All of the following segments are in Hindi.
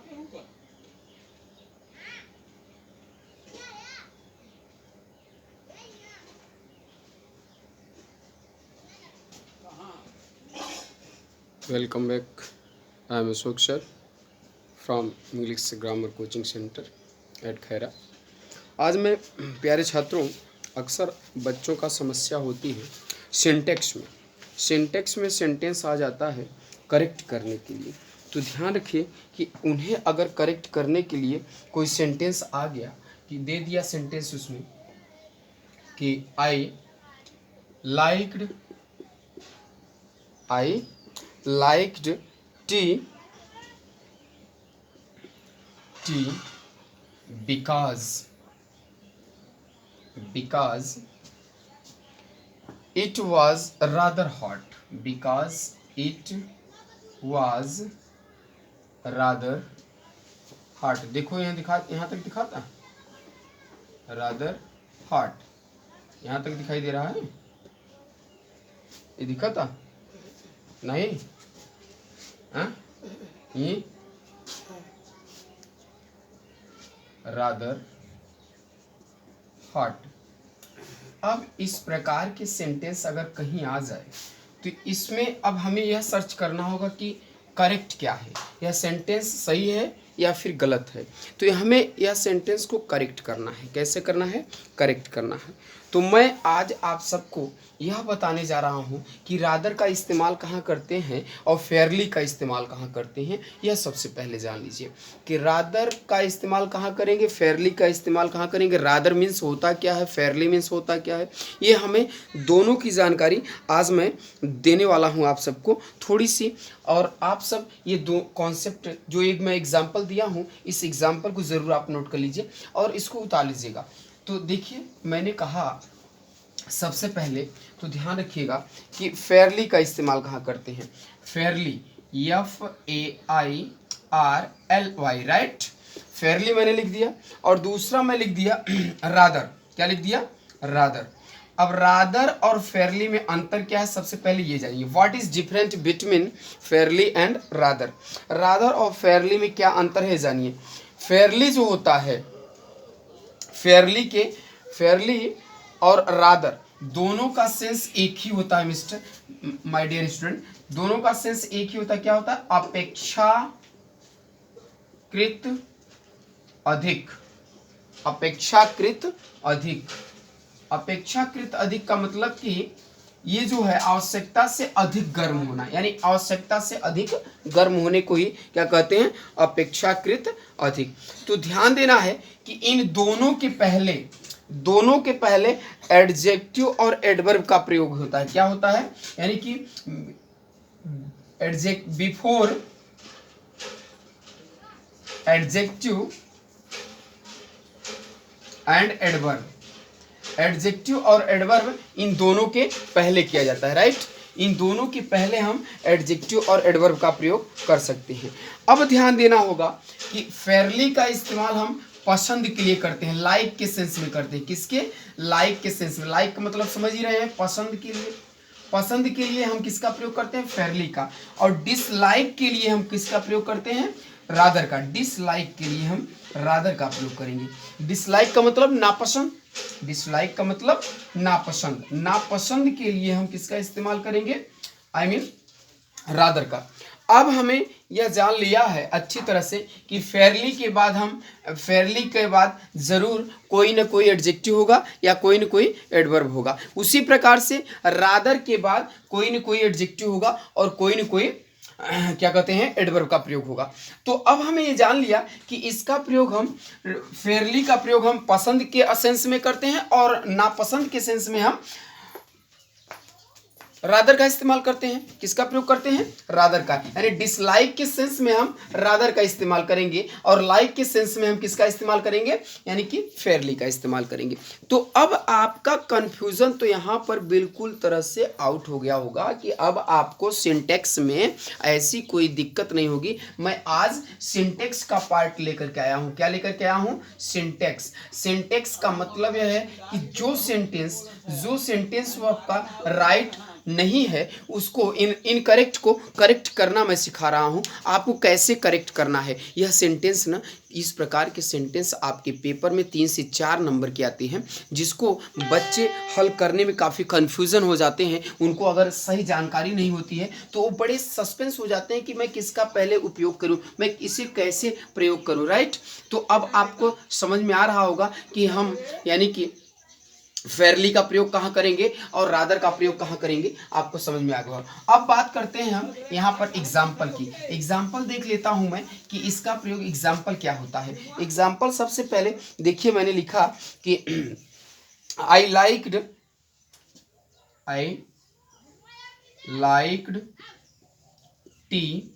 Welcome back. I am Ashok sir from English Grammar Coaching Center at Khaira. आज मैं प्यारे छात्रों, अक्सर बच्चों का समस्या होती है सिंटेक्स में। सिंटेक्स में सेंटेंस आ जाता है करेक्ट करने के लिए, तो ध्यान रखिए कि उन्हें अगर करेक्ट करने के लिए कोई सेंटेंस आ गया कि दे दिया सेंटेंस उसमें कि आई liked tea because it was rather hot. Because it was rather hot. देखो यहाँ तक दिखाता rather hot, यहाँ तक दिखाई दे रहा है, ये दिखाता नहीं ये रादर हॉट। अब इस प्रकार के सेंटेंस अगर कहीं आ जाए तो इसमें अब हमें यह सर्च करना होगा कि करेक्ट क्या है, यह सेंटेंस सही है या फिर गलत है। तो हमें यह सेंटेंस को करेक्ट करना है। कैसे करना है? करेक्ट करना है। तो मैं आज आप सबको यह बताने जा रहा हूँ कि रादर का इस्तेमाल कहाँ करते हैं और फेयरली का इस्तेमाल कहाँ करते हैं। यह सबसे पहले जान लीजिए कि रादर का इस्तेमाल कहाँ करेंगे, फेयरली का इस्तेमाल कहाँ करेंगे। रादर मीन्स होता क्या है, फेयरली मीन्स होता क्या है, ये हमें दोनों की जानकारी आज मैं देने वाला हूँ आप सबको थोड़ी सी। और आप सब ये दो कॉन्सेप्ट जो एक मैं एग्जाम्पल दिया हूँ, इस एग्जाम्पल को ज़रूर आप नोट कर लीजिए और इसको उतार लीजिएगा। तो देखिए, मैंने कहा सबसे पहले तो ध्यान रखिएगा कि फेयरली का इस्तेमाल कहाँ करते हैं। Fairlie FAIRLY, right. फेयरली मैंने लिख दिया और दूसरा मैं लिख दिया रादर। क्या लिख दिया? रादर। अब रादर और फेयरली में अंतर क्या है, सबसे पहले ये जानिए। What is different between Fairlie and rather. Rather और फेयरली में क्या अंतर है जानिए। फेयरली जो होता है, फेयरली और रादर दोनों का सेंस एक ही होता है मिस्टर माय डियर स्टूडेंट, दोनों का सेंस एक ही होता है। क्या होता है? अपेक्षाकृत अधिक। अपेक्षाकृत अधिक। अपेक्षाकृत अधिक का मतलब कि ये जो है आवश्यकता से अधिक गर्म होना, यानी आवश्यकता से अधिक गर्म होने को ही क्या कहते हैं? अपेक्षाकृत अधिक। तो ध्यान देना है कि इन दोनों के पहले एडजेक्टिव और एडवर्ब का प्रयोग होता है। क्या होता है? यानी कि before adjective and adverb. Adjective और एडवर्ब इन दोनों के पहले किया जाता है, राइट। इन दोनों के पहले हम एडजेक्टिव और एडवर्ब का प्रयोग कर सकते हैं। अब ध्यान देना होगा कि फेयरली का इस्तेमाल हम पसंद के लिए करते हैं, लाइक के सेंस में करते हैं। किसके? लाइक के सेंस में। लाइक का मतलब समझ ही रहे हैं, पसंद के लिए। पसंद के लिए हम किसका प्रयोग करते हैं? फेयरली का। और डिसलाइक के लिए हम किसका प्रयोग करते हैं? रादर का। डिसलाइक के लिए हम रादर का प्रयोग करेंगे। डिसलाइक का मतलब नापसंद। डिसलाइक का मतलब नापसंद। नापसंद के लिए हम किसका इस्तेमाल करेंगे? आई मीन रादर का। अब हमें यह जान लिया है अच्छी तरह से कि फेयरली के बाद जरूर कोई ना कोई एडजेक्टिव होगा या कोई ना कोई एडवर्ब होगा। उसी प्रकार से रादर के बाद कोई ना कोई एडजेक्टिव होगा और कोई ना कोई क्या कहते हैं? एडवर्ब का प्रयोग होगा। तो अब हमें ये जान लिया कि इसका प्रयोग हम फेयरली का प्रयोग हम पसंद के सेंस में करते हैं और नापसंद के सेंस में हम रादर का इस्तेमाल करते हैं। किसका प्रयोग करते हैं? रादर का। यानी डिसलाइक के सेंस में हम रादर का इस्तेमाल करेंगे और लाइक के सेंस में हम किसका इस्तेमाल करेंगे? यानी कि फेयरली का इस्तेमाल करेंगे। तो अब आपका कंफ्यूजन तो यहाँ पर बिल्कुल तरह से आउट हो गया होगा कि अब आपको सिंटेक्स में ऐसी कोई दिक्कत नहीं होगी। मैं आज सिंटेक्स का पार्ट लेकर के आया हूँ। क्या लेकर के आया हूँ? सिंटेक्स। सिंटेक्स का मतलब यह है कि जो सेंटेंस वो आपका राइट नहीं है उसको इनकरेक्ट को करेक्ट करना मैं सिखा रहा हूँ, आपको कैसे करेक्ट करना है। यह सेंटेंस ना, इस प्रकार के सेंटेंस आपके पेपर में 3 से 4 नंबर की आती हैं, जिसको बच्चे हल करने में काफ़ी कन्फ्यूज़न हो जाते हैं। उनको अगर सही जानकारी नहीं होती है तो वो बड़े सस्पेंस हो जाते हैं कि मैं किसका पहले उपयोग करूं, मैं इसे कैसे प्रयोग करूं, राइट। तो अब आपको समझ में आ रहा होगा कि हम यानी कि फेयरली का प्रयोग कहाँ करेंगे और रादर का प्रयोग कहाँ करेंगे, आपको समझ में आ गया। अब बात करते हैं हम यहाँ पर एग्जाम्पल की। एग्जाम्पल देख लेता हूँ मैं कि इसका प्रयोग एग्जाम्पल क्या होता है। एग्जाम्पल सबसे पहले देखिए, मैंने लिखा कि I liked T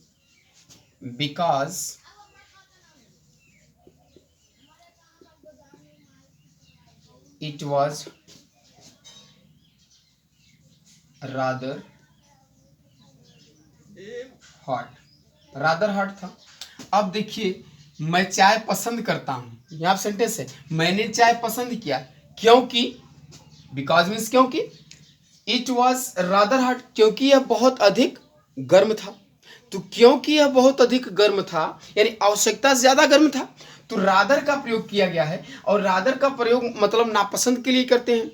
because it was rather hot था। अब देखिए, मैं चाय पसंद करता हूं, यहां सेंटेंस है, मैंने चाय पसंद किया क्योंकि, बिकॉज मीन्स क्योंकि, इट वॉज रादर हॉट क्योंकि यह बहुत अधिक गर्म था। तो क्योंकि यह बहुत अधिक गर्म था यानी आवश्यकता से ज्यादा गर्म था, तो रादर का प्रयोग किया गया है। और रादर का प्रयोग मतलब नापसंद के लिए करते हैं,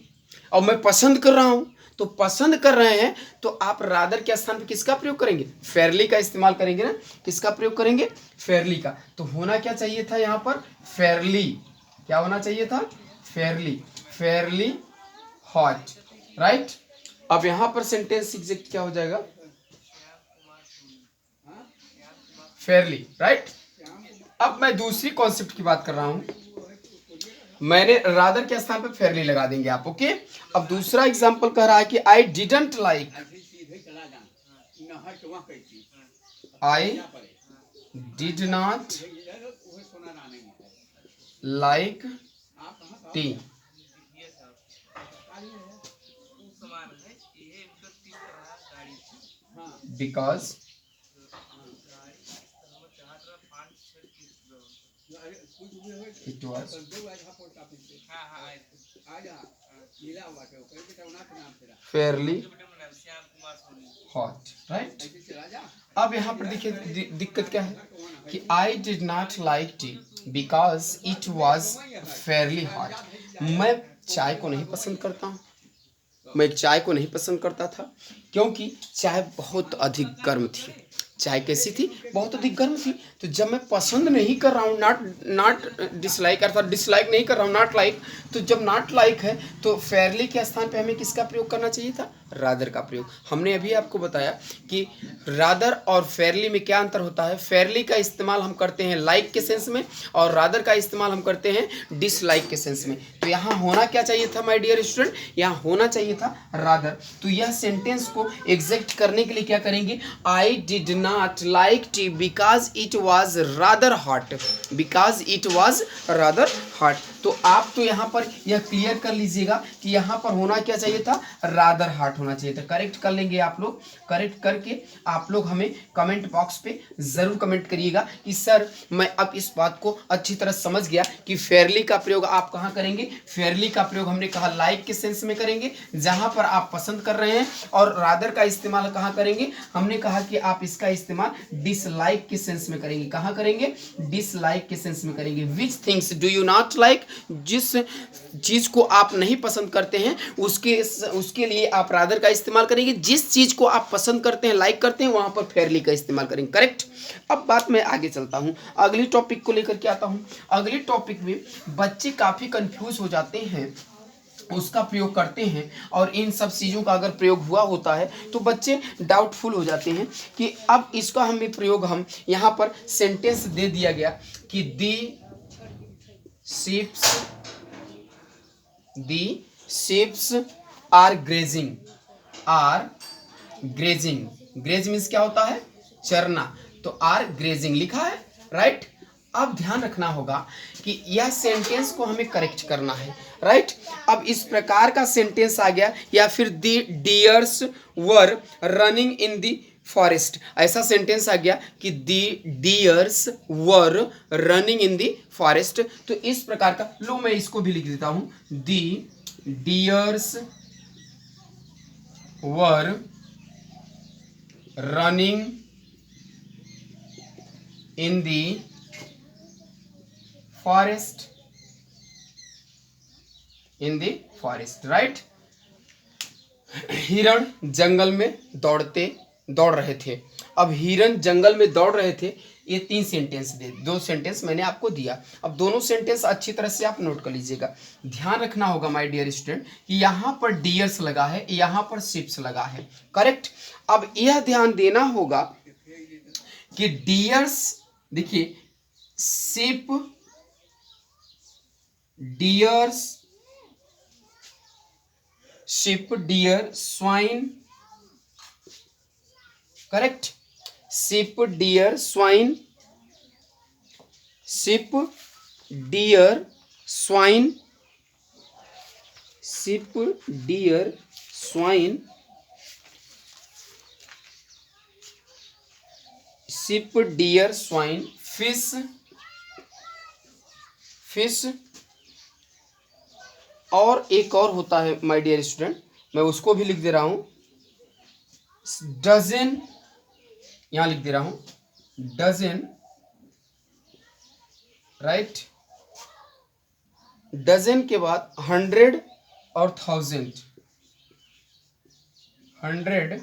और मैं पसंद कर रहा हूं, तो पसंद कर रहे हैं तो आप रादर के स्थान पर किसका प्रयोग करेंगे, फेयरली का इस्तेमाल करेंगे ना। किसका प्रयोग करेंगे, फेयरली का। तो होना क्या चाहिए था यहां पर, फेयरली। क्या होना चाहिए था, फेयरली हॉट, राइट। अब यहां पर सेंटेंस एग्जैक्ट क्या हो जाएगा, फेयरली, राइट। अब मैं दूसरी कॉन्सेप्ट की बात कर रहा हूं, मैंने रादर के स्थान पे फेयरली लगा देंगे आप, ओके। अब दूसरा एग्जांपल कह रहा है कि I didn't like T because it was Fairlie hot, right. अब यहाँ पर देखिए दिक्कत क्या है कि I did not like T because it was Fairlie hot. मैं चाय को नहीं पसंद करता हूँ, मैं चाय को नहीं पसंद करता था क्योंकि चाय बहुत अधिक गर्म थी। चाय कैसी थी, बहुत अधिक गर्म थी। तो जब मैं पसंद नहीं कर रहा हूँ, नॉट डिसलाइक, अर्थात डिसलाइक नहीं कर रहा हूँ, नॉट लाइक, तो जब नॉट लाइक है तो फेयरली के स्थान पे हमें किसका प्रयोग करना चाहिए था, रादर का प्रयोग। हमने अभी आपको बताया कि रादर और फेयरली में क्या अंतर होता है। फेयरली का इस्तेमाल हम करते हैं लाइक के सेंस में, और रादर का इस्तेमाल हम करते हैं डिसलाइक के सेंस में। तो यहाँ होना क्या चाहिए था माय डियर स्टूडेंट, यहाँ होना चाहिए था रादर। तो यह सेंटेंस को एग्जैक्ट करने के लिए क्या करेंगे, I did not like T because it was rather hot, because it was rather hot. तो आप तो यहाँ पर यह क्लियर कर लीजिएगा कि यहाँ पर होना क्या चाहिए था, रादर हॉट होना चाहिए था। करेक्ट कर लेंगे आप लोग, करेक्ट करके आप लोग हमें कमेंट बॉक्स पे जरूर कमेंट करिएगा कि सर मैं अब इस बात को अच्छी तरह समझ गया कि फेयरली का प्रयोग आप कहाँ करेंगे। फेयरली का प्रयोग हमने कहा लाइक के सेंस में करेंगे जहां पर आप पसंद कर रहे हैं, और रादर का इस्तेमाल कहाँ करेंगे, हमने कहा कि आप इसका इस्तेमाल डिसलाइक के सेंस में करेंगे। कहाँ करेंगे, डिसलाइक के सेंस में करेंगे। Which things do you not like, जिस चीज को आप नहीं पसंद करते हैं उसके लिए आप रादर का इस्तेमाल करेंगे। जिस चीज को आप पसंद करते हैं, लाइक करते हैं, वहां पर फेयरली का इस्तेमाल करेंगे। करेक्ट। अब बात मैं आगे चलता हूं, अगली टॉपिक को लेकर के आता हूं। अगली टॉपिक में बच्चे काफी कंफ्यूज हो जाते हैं, उसका प्रयोग करते हैं, और इन सब चीज़ों का अगर प्रयोग हुआ होता है तो बच्चे डाउटफुल हो जाते हैं कि अब इसका हमें प्रयोग, हम यहाँ पर सेंटेंस दे दिया गया कि the ships are grazing, graze means क्या होता है, चरना। तो आर ग्रेजिंग लिखा है, राइट। अब ध्यान रखना होगा कि यह सेंटेंस को हमें करेक्ट करना है, राइट। अब इस प्रकार का सेंटेंस आ गया, या फिर the deers were running in the forest, ऐसा सेंटेंस आ गया कि the deers were running in the forest. तो इस प्रकार का, लो मैं इसको भी लिख देता हूं, the deers were running in the forest, in the forest, right? हिरण जंगल में दौड़ रहे थे। अब हिरण जंगल में दौड़ रहे थे, ये 3 सेंटेंस दो सेंटेंस मैंने आपको दिया। अब दोनों सेंटेंस अच्छी तरह से आप नोट कर लीजिएगा। ध्यान रखना होगा माय डियर स्टूडेंट कि यहाँ पर डियर्स लगा है, यहाँ पर शिप्स लगा है, करेक्ट। अब यह ध्यान देना होगा कि डियर्स, देखिए ship, deers, ship, deer, swine, correct. Ship, deer, swine, ship, deer, swine, ship, deer, swine, ship, deer, swine, fish, fish, और एक और होता है माय डियर स्टूडेंट, मैं उसको भी लिख दे रहा हूं, डजन, यहां लिख दे रहा हूं डजन, राइट। डजन के बाद 100 और 1000, 100,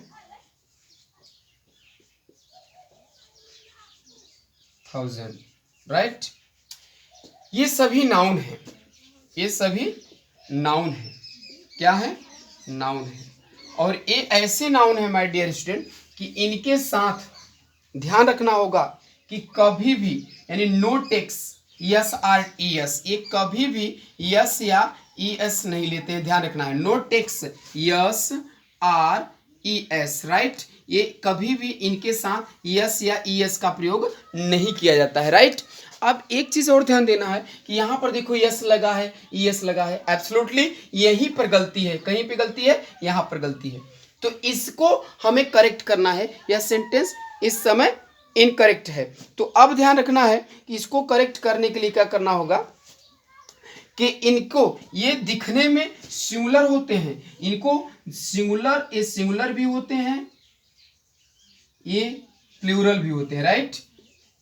1000, राइट। ये सभी नाउन है, ये सभी नाउन है, क्या है, नाउन है। और ये ऐसे नाउन है माय डियर स्टूडेंट कि इनके साथ ध्यान रखना होगा कि कभी भी यानी no takes S or E S, ये कभी भी यस या ई एस नहीं लेते हैं, ध्यान रखना है। No takes S or E S, right. ये कभी भी इनके साथ यस या ई एस का प्रयोग नहीं किया जाता है, राइट। अब एक चीज और ध्यान देना है कि यहाँ पर देखो यस लगा है, ई एस लगा है, एब्सोल्युटली यहीं पर गलती है, कहीं पे गलती है, यहाँ पर गलती है, तो इसको हमें करेक्ट करना है। यह सेंटेंस इस समय इनकरेक्ट है, तो अब ध्यान रखना है कि इसको करेक्ट करने के लिए क्या करना होगा कि इनको, ये दिखने में सिंगुलर होते हैं, इनको सिंगुलर, ये सिंगुलर भी होते हैं, ये प्लूरल भी होते हैं, राइट।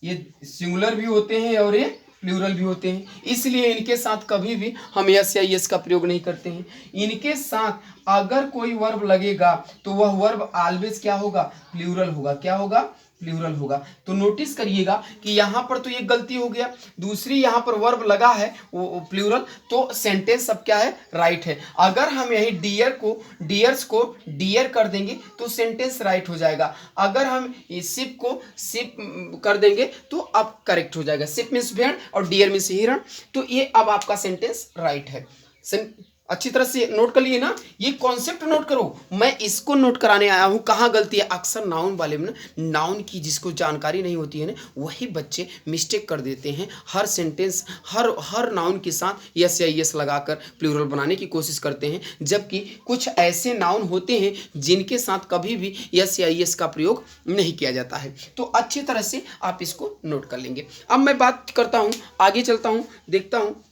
ये सिंगुलर भी होते हैं और ये प्लूरल भी होते हैं, इसलिए इनके साथ कभी भी हम यस या यस का प्रयोग नहीं करते हैं। इनके साथ अगर कोई वर्ब लगेगा तो वह वर्ब ऑलवेज क्या होगा, प्लूरल होगा, क्या होगा, प्लूरल होगा। तो नोटिस करिएगा कि यहाँ पर तो ये गलती हो गया, दूसरी यहाँ पर वर्ब लगा है वो प्लूरल, तो सेंटेंस सब क्या है, राइट है। अगर हम यही डियर को, डियर्स को डियर कर देंगे तो सेंटेंस राइट हो जाएगा। अगर हम शिप को शिप कर देंगे तो अब करेक्ट हो जाएगा। शिप मीन्स भेड़ और डियर मीन्स हिरण, तो ये अब आपका सेंटेंस राइट है। अच्छी तरह से नोट कर लिए ना, ये कॉन्सेप्ट नोट करो, मैं इसको नोट कराने आया हूँ। कहाँ गलती है, अक्सर नाउन वाले में ना, नाउन की जिसको जानकारी नहीं होती है ना, वही बच्चे मिस्टेक कर देते हैं। हर सेंटेंस, हर नाउन के साथ यस या यस लगाकर प्लूरल बनाने की कोशिश करते हैं, जबकि कुछ ऐसे नाउन होते हैं जिनके साथ कभी भी यस या यस का प्रयोग नहीं किया जाता है। तो अच्छी तरह से आप इसको नोट कर लेंगे। अब मैं बात करता हूँ, आगे चलता हूँ, देखता हूँ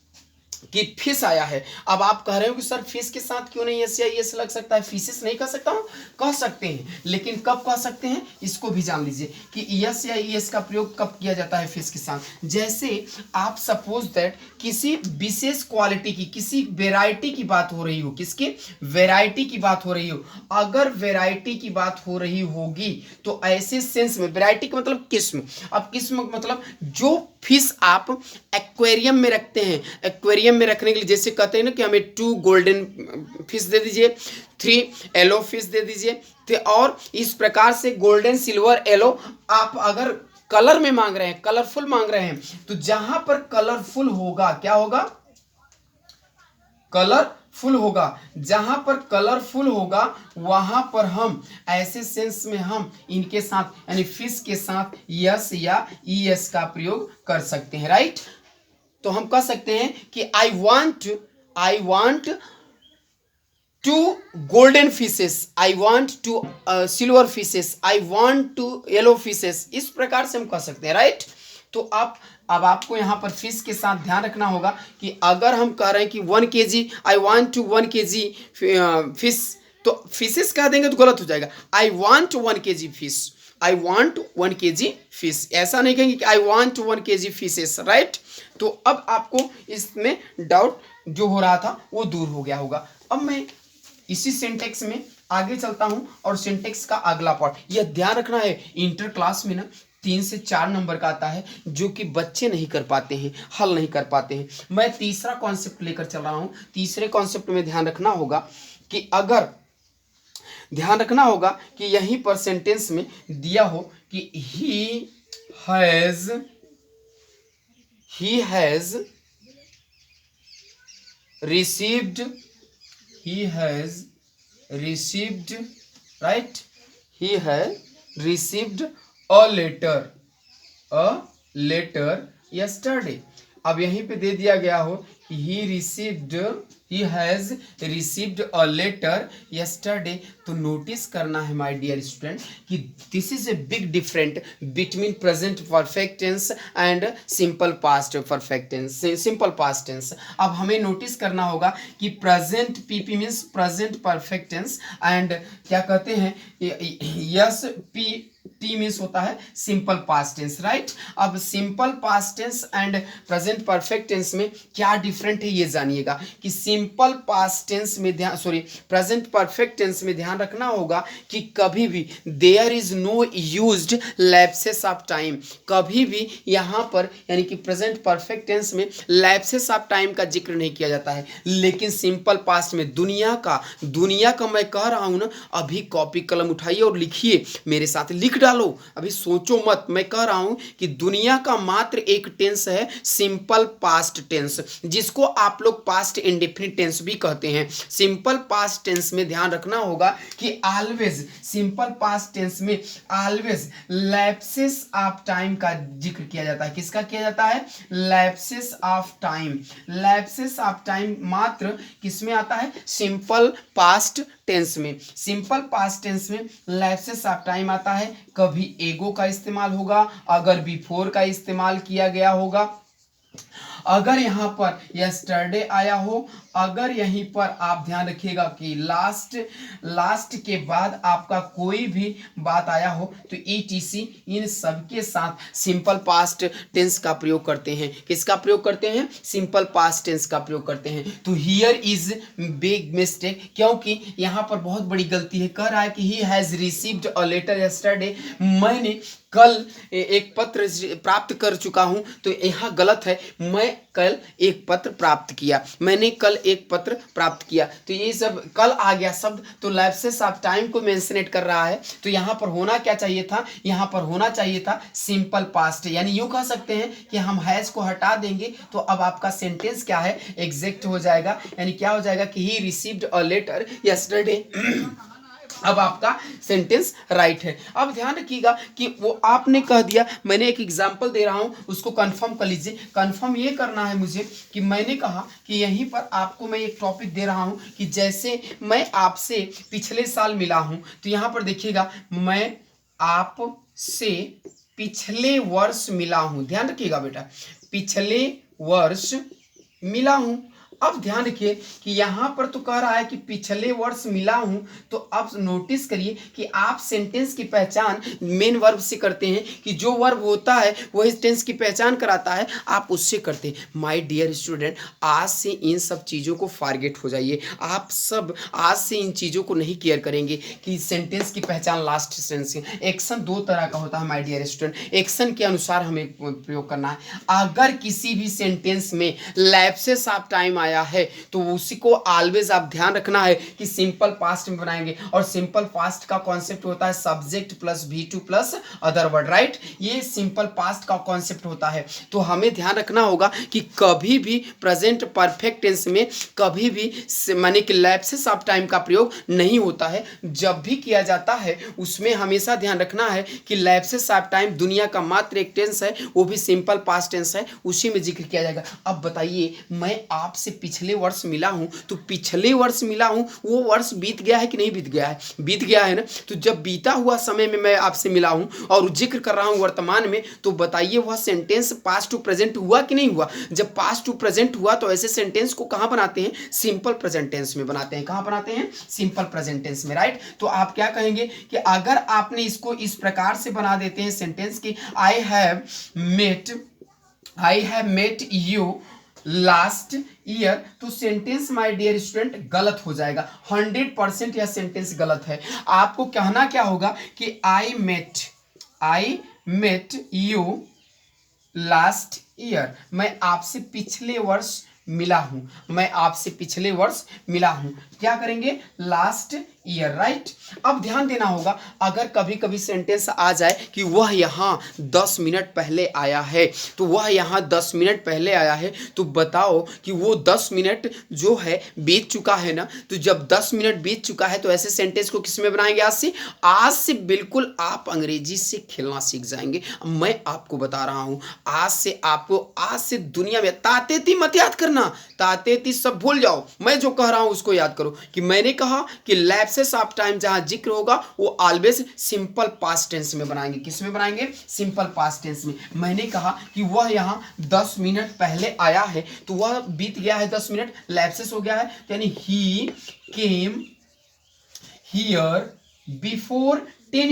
कि फिश आया है। अब आप कह रहे हो कि सर फिश के साथ क्यों नहीं यस या यस लग सकता है, फिशेस नहीं कह सकता हूँ, कह सकते हैं, लेकिन कब कह सकते हैं इसको भी जान लीजिए कि यस या यस का प्रयोग कब किया जाता है फिश के साथ। जैसे आप सपोज दैट किसी विशेष क्वालिटी की, किसी वेराइटी की बात हो रही हो, किसकी वेराइटी की बात हो रही हो, अगर वेराइटी की बात हो रही होगी तो ऐसे सेंस में, वेराइटी का मतलब किस्म, अब किस्म मतलब जो फिश आप एक्वेरियम में रखते हैं, एक्वेरियम में रखने के लिए जैसे कहते हैं ना कि हमें 2 गोल्डन फिश दे दीजिए, 3 येलो फिश दे दीजिए, तो और इस प्रकार से गोल्डन, सिल्वर, येलो, आप अगर कलर में मांग रहे हैं, कलरफुल मांग रहे हैं, तो जहां पर कलरफुल होगा क्या होगा, कलरफुल होगा, जहां पर कलरफुल होगा वहां पर हम ऐसे सेंस में हम इनके साथ यानी फिश के साथ यस या ई एस का प्रयोग कर सकते हैं, राइट। तो हम कह सकते हैं कि I want 2 golden fishes, I want 2 silver fishes, I want 2 yellow fishes, इस प्रकार से हम कह सकते हैं, राइट। तो अब आपको यहाँ पर फिश के साथ ध्यान रखना होगा कि अगर हम कह रहे हैं कि 1 kg, I want to 1 kg fish तो फिशेस कह देंगे तो गलत हो जाएगा। I want 1 kg fish, I want 1 kg fish, ऐसा नहीं कहेंगे कि I want 1 kg fishes, right. तो अब आपको इसमें डाउट जो हो रहा था वो दूर हो गया होगा। अब मैं इसी सिंटेक्स में आगे चलता हूं और सिंटेक्स का अगला पार्ट, यह ध्यान रखना है इंटर क्लास में ना 3 से 4 नंबर का आता है जो कि बच्चे नहीं कर पाते हैं, हल नहीं कर पाते हैं। मैं तीसरा कॉन्सेप्ट लेकर चल रहा हूं। तीसरे कॉन्सेप्ट में ध्यान रखना होगा कि यहीं पर सेंटेंस में दिया हो कि he has received, right, he has received a letter yesterday। अब यहीं पे दे दिया गया हो कि he has received a letter yesterday, तो नोटिस करना है माय डियर स्टूडेंट कि this is a big different between present perfect tense and simple past perfect tense, simple past tense. अब हमें नोटिस करना होगा कि present PP means present perfect tense and क्या कहते हैं यस पी टी मीन्स होता है सिंपल पास्ट टेंस, राइट। अब simple past tense and present perfect tense में क्या डिफरेंट है ये जानिएगा कि सिंपल पास्ट टेंस में प्रेजेंट परफेक्ट टेंस में ध्यान रखना होगा कि कभी भी there is no used lapses of time, कभी भी यहाँ पर यानी कि प्रेजेंट परफेक्ट टेंस में लैप्सेस ऑफ टाइम का जिक्र नहीं किया जाता है। लेकिन सिंपल पास्ट में दुनिया का मैं कह रहा हूँ ना, अभी कॉपी कलम उठाइए और लिखिए, मेरे साथ लिख डालो, अभी सोचो मत। मैं कह रहा हूं कि दुनिया का मात्र एक टेंस है सिंपल पास्ट टेंस, जिसको आप लोग पास्ट इंडेफिनिट टेंस भी कहते हैं। सिंपल पास्ट टेंस में ध्यान रखना होगा कि ऑलवेज, सिंपल पास्ट टेंस में ऑलवेज लैप्सेस ऑफ टाइम का जिक्र किया जाता है। किसका किया जाता है? Lapses of time. Lapses of time मात्र किसमें आता है? सिंपल पास्ट टेंस में। सिंपल पास्ट टेंस में लैप्सेस ऑफ टाइम आता है, कभी एगो का इस्तेमाल होगा, अगर बिफोर का इस्तेमाल किया गया होगा, अगर यहां पर यस्टरडे आया हो, अगर यहीं पर आप ध्यान रखिएगा कि लास्ट के बाद आपका कोई भी बात आया हो, तो ETC इन सब के साथ सिंपल पास्ट टेंस का प्रयोग करते हैं। किसका प्रयोग करते हैं? सिंपल पास्ट टेंस का प्रयोग करते हैं। तो हियर इज बिग मिस्टेक, क्योंकि यहां पर बहुत बड़ी गलती है। कह रहा है कि he has received a letter yesterday, मैंने कल एक पत्र प्राप्त कर चुका हूं, तो यहां गलत है। मैं कल एक पत्र प्राप्त किया, मैंने कल एक पत्र प्राप्त किया, तो ये सब कल आ गया शब्द, तो लैप्सेस ऑफ टाइम को मेंशनेट कर रहा है। तो यहां पर होना क्या चाहिए था? यहां पर होना चाहिए था सिंपल पास्ट, यानी यूं कह सकते हैं कि हम हैज को हटा देंगे तो अब आपका सेंटेंस क्या है? एग्जैक्ट हो जाएगा। यानी क्या हो जाएगा कि he received a letter yesterday. अब आपका सेंटेंस राइट है। अब ध्यान रखिएगा कि वो आपने कह दिया, मैंने एक एग्जांपल दे रहा हूं, उसको कंफर्म कर लीजिए। कंफर्म ये करना है मुझे कि मैंने कहा कि यहीं पर आपको मैं एक टॉपिक दे रहा हूं कि जैसे मैं आपसे पिछले साल मिला हूं, तो यहां पर देखिएगा मैं आपसे पिछले वर्ष मिला हूं। ध्यान रखिएगा बेटा, पिछले वर्ष मिला हूं। अब ध्यान रखिए कि यहां पर तो कह रहा है कि पिछले वर्ष मिला हूं, तो अब नोटिस करिए कि आप सेंटेंस की पहचान मेन वर्ब से करते हैं, कि जो वर्ब होता है वही टेंस की पहचान कराता है, आप उससे करते हैं। माय डियर स्टूडेंट, आज से इन सब चीज़ों को फॉरगेट हो जाइए। आप सब आज से इन चीज़ों को नहीं केयर करेंगे कि सेंटेंस की पहचान लास्ट सेंटेंस की। एक्शन दो तरह का होता है माय डियर स्टूडेंट, एक्शन के अनुसार हमें प्रयोग करना है। अगर किसी भी सेंटेंस में लैप्सेस ऑफ टाइम आया है तो उसी को ऑलवेज आप ध्यान रखना है कि सिंपल पास्ट में बनाएंगे, और सिंपल पास्ट का कॉन्सेप्ट होता है subject plus V2 plus other word, right. ये सिंपल पास्ट का कॉन्सेप्ट होता है। तो हमें ध्यान रखना होगा कि कभी भी प्रेजेंट परफेक्ट टेंस में कभी भी माने कि लैप्सेस ऑफ टाइम का प्रयोग नहीं होता है। जब भी किया जाता है उसमें हमेशा ध्यान रखना है कि लैप्सेस ऑफ टाइम दुनिया का मात्र एक टेंस है, वो भी सिंपल पास्ट टेंस है, उसी में जिक्र किया जाएगा। अब बताइए, मैं आपसे पिछले वर्ष मिला हूँ, तो पिछले वर्ष मिला हूँ वो वर्ष बीत गया है कि नहीं बीत गया है? बीत गया है ना। तो जब बीता हुआ समय में मैं आपसे मिला हूँ और जिक्र कर रहा हूँ वर्तमान में, तो बताइए वह सेंटेंस पास्ट टू प्रेजेंट हुआ कि नहीं हुआ? जब पास्ट टू प्रेजेंट हुआ तो ऐसे सेंटेंस को कहाँ बनाते हैं? सिंपल प्रेजेंट टेंस में बनाते हैं। कहाँ बनाते हैं? सिंपल प्रेजेंट टेंस में, राइट। तो आप क्या कहेंगे कि अगर आपने इसको इस प्रकार से बना देते हैं सेंटेंस की I have met you last year, तो सेंटेंस माय डियर स्टूडेंट गलत हो जाएगा। 100% यह सेंटेंस गलत है। आपको कहना क्या होगा कि I met you last year, मैं आपसे पिछले वर्ष मिला हूं, मैं आपसे पिछले वर्ष मिला हूं। क्या करेंगे? Last year, right. अब ध्यान देना होगा, अगर कभी कभी सेंटेंस आ जाए कि वह यहाँ 10 मिनट पहले आया है, तो वह यहाँ 10 मिनट पहले आया है, तो बताओ कि वो 10 मिनट जो है बीत चुका है ना। तो जब 10 मिनट बीत चुका है तो ऐसे सेंटेंस को किस में बनाएंगे? आज से बिल्कुल आप अंग्रेजी से खेलना सीख जाएंगे। मैं आपको बता रहा हूँ, आज से दुनिया में तातेती मत याद करना, तातेती सब भूल जाओ। मैं जो कह रहा हूँ उसको याद करो कि मैंने कहा कि लैप्सेस ऑफ टाइम जहां जिक्र होगा वो ऑलवेज सिंपल पास्ट टेंस में बनाएंगे। किस में बनाएंगे? सिंपल पास्ट टेंस में। मैंने कहा कि वह यहां 10 मिनट पहले आया है, तो वह बीत गया है 10 मिनट, लैप्सेस हो गया है, यानी ही केम हियर बिफोर 10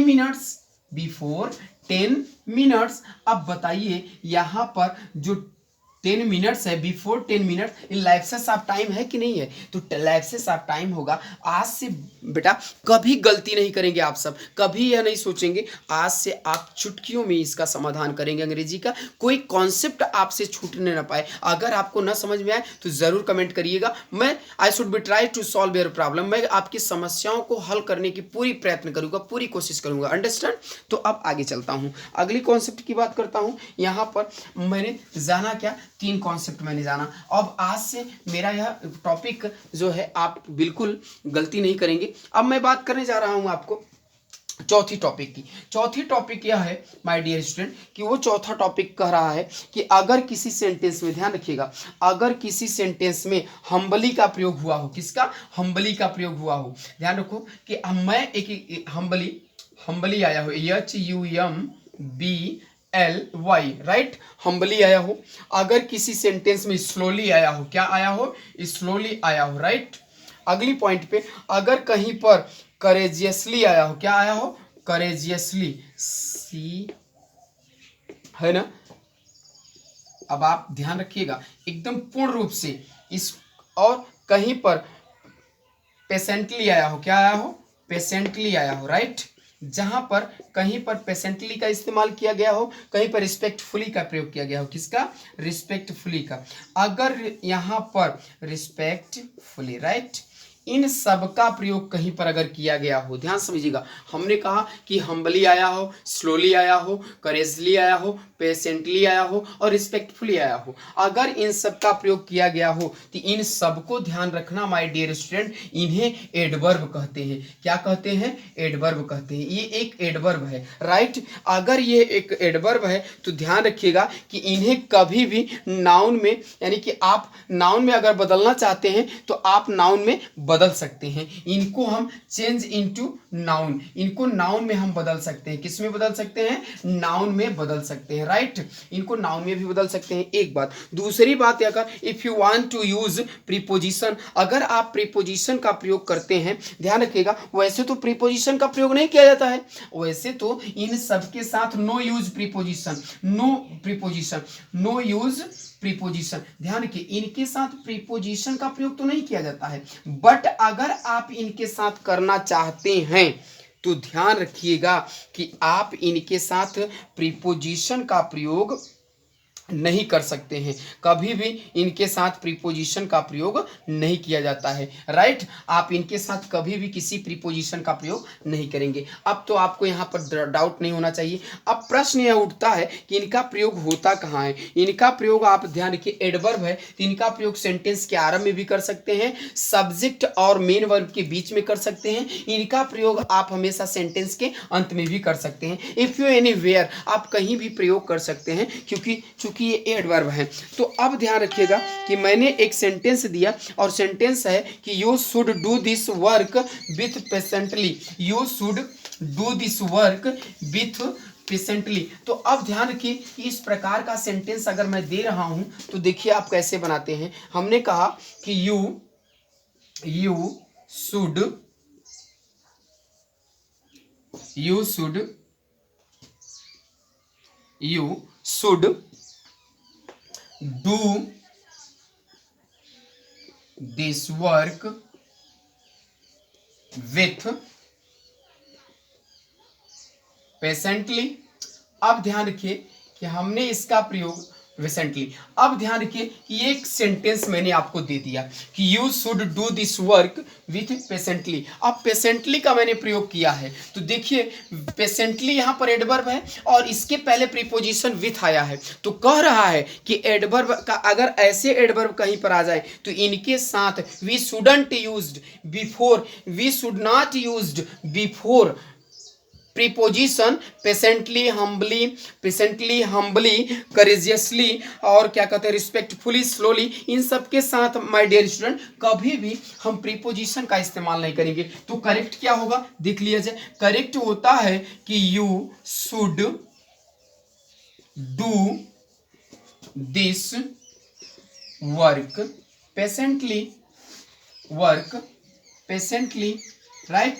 मिनट्स। अब बताइए यहां पर जो 10 मिनट्स है, before 10 minute, lapses of time है कि नहीं है? तो लैप्सेस ऑफ टाइम होगा। आज से बेटा कभी गलती नहीं करेंगे आप सब, कभी यह नहीं सोचेंगे। आज से आप चुटकियों में इसका समाधान करेंगे अंग्रेजी का, कोई कॉन्सेप्ट आपसे छूटने ना पाए। अगर आपको ना समझ में आए तो जरूर कमेंट करिएगा। I should be try to solve your problem. मैं आपकी समस्याओं को हल करने की पूरी प्रयत्न करूंगा, पूरी कोशिश करूंगा। अंडरस्टैंड? तो अब आगे चलता हूं, अगली कॉन्सेप्ट की बात करता हूं। यहां पर मैंने जाना क्या? 3 कॉन्सेप्ट मैंने जाना। अब आज से मेरा यह टॉपिक जो है आप बिल्कुल गलती नहीं करेंगे। अब मैं बात करने जा रहा हूं आपको चौथी टॉपिक की। चौथी टॉपिक यह है माय डियर स्टूडेंट कि वो चौथा टॉपिक कह रहा है कि अगर किसी सेंटेंस में, ध्यान रखिएगा, अगर किसी सेंटेंस में हम्बली का प्रयोग हुआ हो। किसका? हम्बली का प्रयोग हुआ हो। ध्यान रखो कि मैं एक हम्बली आया हो, HUMBLY, राइट, हम्बली आया हो। अगर किसी सेंटेंस में स्लोली आया हो, क्या आया हो? स्लोली आया हो, राइट। अगली पॉइंट पे अगर कहीं पर करेजियसली आया हो, क्या आया हो? करेजियसली, सी है ना। अब आप ध्यान रखिएगा एकदम पूर्ण रूप से इस, और कहीं पर पेशेंटली आया हो, क्या आया हो? पेशेंटली आया हो, राइट। जहां पर कहीं पर पेशेंटली का इस्तेमाल किया गया हो, कहीं पर रिस्पेक्टफुली का प्रयोग किया गया हो। किसका? रिस्पेक्टफुली का। अगर यहां पर रिस्पेक्टफुली, राइट, इन सब का प्रयोग कहीं पर अगर किया गया हो, ध्यान समझिएगा, हमने कहा कि हम्बली आया हो, स्लोली आया हो, करेजली आया हो, पेशेंटली आया हो और रिस्पेक्टफुली आया हो, अगर इन सब का प्रयोग किया गया हो तो इन सबको ध्यान रखना माय डियर स्टूडेंट, इन्हें एडवर्ब कहते हैं। क्या कहते हैं? एडवर्ब कहते हैं। ये एक एडवर्ब है, राइट। अगर ये एक एडवर्ब है तो ध्यान रखिएगा कि इन्हें कभी भी नाउन में, यानी कि आप नाउन में अगर बदलना चाहते हैं तो आप नाउन में बदल सकते हैं। इनको हम चेंज इनटू नाउन, इनको नाउन में हम बदल सकते हैं। किस में बदल सकते हैं? नाउन में बदल सकते हैं, राइट। इनको नाउन में भी बदल सकते हैं, एक बात। दूसरी बात, अगर if you want to use preposition, अगर आप प्रीपोजिशन का प्रयोग करते हैं, ध्यान रखिएगा, वैसे तो प्रीपोजिशन का प्रयोग नहीं किया जाता है, वैसे तो इन सबके साथ no use preposition, no use preposition, ध्यान रखिए, इनके साथ प्रीपोजिशन का प्रयोग तो नहीं किया जाता है, बट अगर आप इनके साथ करना चाहते हैं तो ध्यान रखिएगा कि आप इनके साथ प्रीपोजिशन का प्रयोग नहीं कर सकते हैं। कभी भी इनके साथ प्रीपोजिशन का प्रयोग नहीं किया जाता है, राइट। आप इनके साथ कभी भी किसी प्रीपोजिशन का प्रयोग नहीं करेंगे। अब तो आपको यहाँ पर डाउट नहीं होना चाहिए। अब प्रश्न यह उठता है कि इनका प्रयोग होता कहाँ है। इनका प्रयोग आप ध्यान रखिए, एडवर्ब है तो इनका प्रयोग सेंटेंस के आरंभ में भी कर सकते हैं, सब्जेक्ट और मेन वर्ब के बीच में कर सकते हैं। इनका प्रयोग आप हमेशा सेंटेंस के अंत में भी कर सकते हैं। इफ यू एनीवेयर, आप कहीं भी प्रयोग कर सकते हैं, क्योंकि क्योंकि ये एडवर्ब है। तो अब ध्यान रखिएगा कि मैंने एक सेंटेंस दिया और सेंटेंस है कि you should do this work with patiently, you should do this work with patiently. तो अब ध्यान रखिए इस प्रकार का सेंटेंस अगर मैं दे रहा हूं तो देखिए आप कैसे बनाते हैं। हमने कहा कि you should do this work with patiently. अब ध्यान रखिए कि हमने इसका प्रयोग रिसेंटली। अब ध्यान रखिए कि एक सेंटेंस मैंने आपको दे दिया कि you should do this work with patiently. अब पेशेंटली का मैंने प्रयोग किया है तो देखिए पेशेंटली यहाँ पर एडवर्ब है और इसके पहले प्रीपोजिशन विथ आया है। तो कह रहा है कि एडवर्ब का अगर ऐसे एडवर्ब कहीं पर आ जाए तो इनके साथ we shouldn't used before, we should not used before preposition patiently, humbly, courageously और क्या कहते हैं रिस्पेक्टफुली, स्लोली, इन सब के साथ माय डियर स्टूडेंट कभी भी हम प्रीपोजिशन का इस्तेमाल नहीं करेंगे। तो करेक्ट क्या होगा देख लिया जाए। करेक्ट होता है कि you should do this work patiently, right.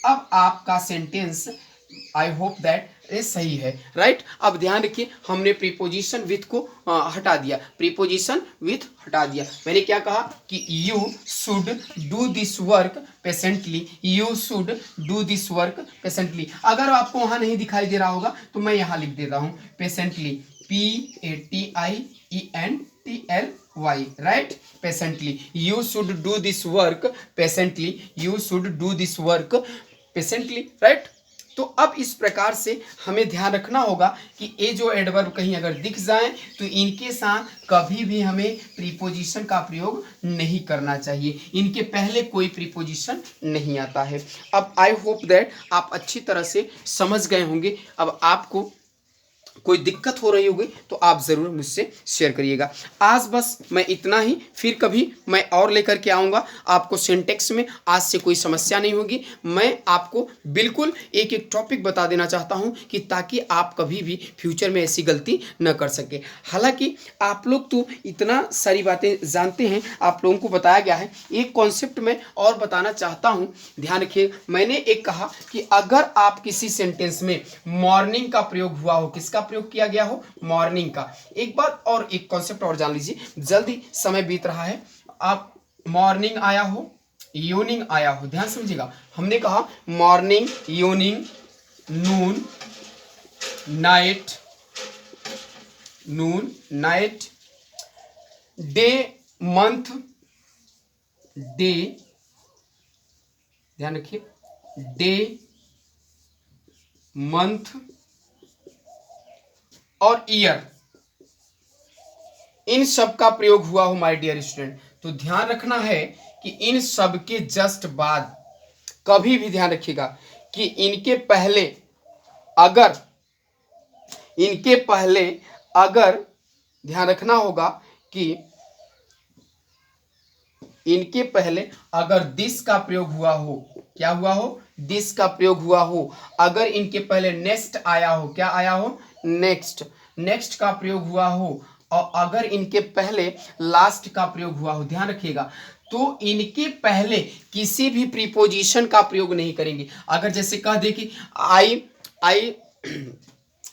अब आपका सेंटेंस आई होप दैट ये सही है, राइट। अब ध्यान रखिए हमने प्रीपोजिशन विथ को हटा दिया, प्रीपोजिशन विथ हटा दिया। मैंने क्या कहा कि you should do this work patiently, you should do this work patiently. अगर आपको वहां नहीं दिखाई दे रहा होगा तो मैं यहां लिख देता हूं patiently, PATIENTLY, right. Patiently, you should do this work patiently, you should do this work patiently, right. तो अब इस प्रकार से हमें ध्यान रखना होगा कि ये जो एडवर्ब कहीं अगर दिख जाए तो इनके साथ कभी भी हमें प्रीपोजिशन का प्रयोग नहीं करना चाहिए, इनके पहले कोई प्रीपोजिशन नहीं आता है। अब आई होप दैट आप अच्छी तरह से समझ गए होंगे। अब आपको कोई दिक्कत हो रही होगी तो आप ज़रूर मुझसे शेयर करिएगा। आज बस मैं इतना ही, फिर कभी मैं और लेकर के आऊँगा आपको सिंटेक्स में। आज से कोई समस्या नहीं होगी, मैं आपको बिल्कुल एक एक टॉपिक बता देना चाहता हूँ कि ताकि आप कभी भी फ्यूचर में ऐसी गलती न कर सके। हालांकि आप लोग तो इतना सारी बातें जानते हैं, आप लोगों को बताया गया है। एक कॉन्सेप्ट में और बताना चाहता हूँ, ध्यान रखिए। मैंने एक कहा कि अगर आप किसी सेंटेंस में मॉर्निंग का प्रयोग हुआ हो, किसका प्रयोग किया गया हो, मॉर्निंग का। एक बात और एक कॉन्सेप्ट और जान लीजिए, जल्दी समय बीत रहा है। आप मॉर्निंग आया हो, इवनिंग आया हो, ध्यान समझिएगा। हमने कहा मॉर्निंग, इवनिंग, नून, नाइट, डे, मंथ, डे, ध्यान रखिए, डे, मंथ और ईयर, इन सब का प्रयोग हुआ हो माय डियर स्टूडेंट। तो ध्यान रखना है कि इन सब के जस्ट बाद कभी भी ध्यान रखिएगा कि इनके पहले अगर ध्यान रखना होगा कि इनके पहले अगर दिस का प्रयोग हुआ हो, क्या हुआ हो, दिस का प्रयोग हुआ हो। अगर इनके पहले नेक्स्ट आया हो, क्या आया हो, नेक्स्ट का प्रयोग हुआ हो, और अगर इनके पहले लास्ट का प्रयोग हुआ हो, ध्यान रखिएगा, तो इनके पहले किसी भी प्रीपोजिशन का प्रयोग नहीं करेंगे। अगर जैसे कह दे कि आई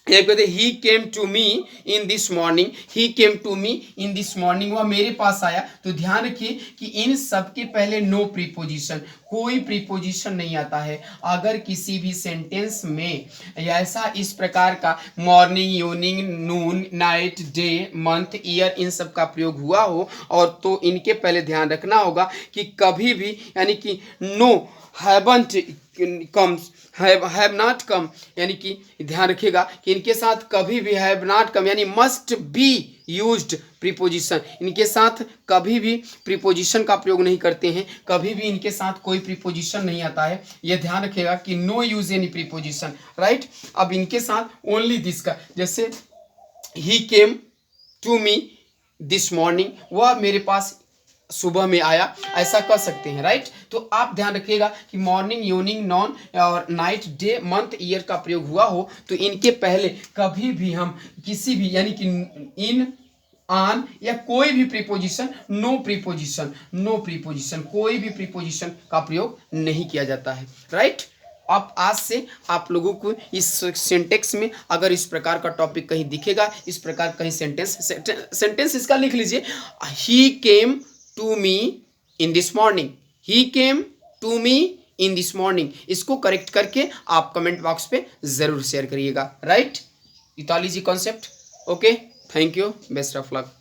एक कहते he came to me in this morning, he came to me in this morning, वह मेरे पास आया। तो ध्यान रखिए कि इन सब के पहले नो प्रीपोजिशन, कोई प्रीपोजिशन नहीं आता है। अगर किसी भी सेंटेंस में ऐसा इस प्रकार का मॉर्निंग, इवनिंग, नून, नाइट, डे, मंथ, ईयर, इन सब का प्रयोग हुआ हो, और तो इनके पहले ध्यान रखना होगा कि कभी भी यानी कि no, haven't comes, have not come, यानी कि ध्यान रखिएगा कि इनके साथ कभी भी हैव नॉट कम यानी मस्ट बी यूज्ड प्रीपोजिशन, इनके साथ कभी भी प्रीपोजिशन का प्रयोग नहीं करते हैं, कभी भी इनके साथ कोई प्रीपोजिशन नहीं आता है। यह ध्यान रखिएगा कि no use any preposition, right. अब इनके साथ ओनली दिस का, जैसे he came to me this morning, वह मेरे पास सुबह में आया, ऐसा कर सकते हैं, राइट। तो आप ध्यान रखिएगा कि मॉर्निंग, इवनिंग, नॉन और नाइट, डे, मंथ, ईयर का प्रयोग हुआ हो तो इनके पहले कभी भी हम किसी भी यानी कि इन, ऑन या कोई भी प्रीपोजिशन, नो प्रीपोजिशन कोई भी प्रीपोजिशन का प्रयोग नहीं किया जाता है, राइट। अब आज से आप लोगों को इस सेंटेक्स में अगर इस प्रकार का टॉपिक कहीं दिखेगा, इस प्रकार कहीं सेंटेंस इसका लिख लीजिए, he came to me in this morning, he came to me in this morning, इसको करेक्ट करके आप कमेंट बॉक्स पे जरूर शेयर करिएगा, राइट। इताली जी concept, okay, thank you, best of luck.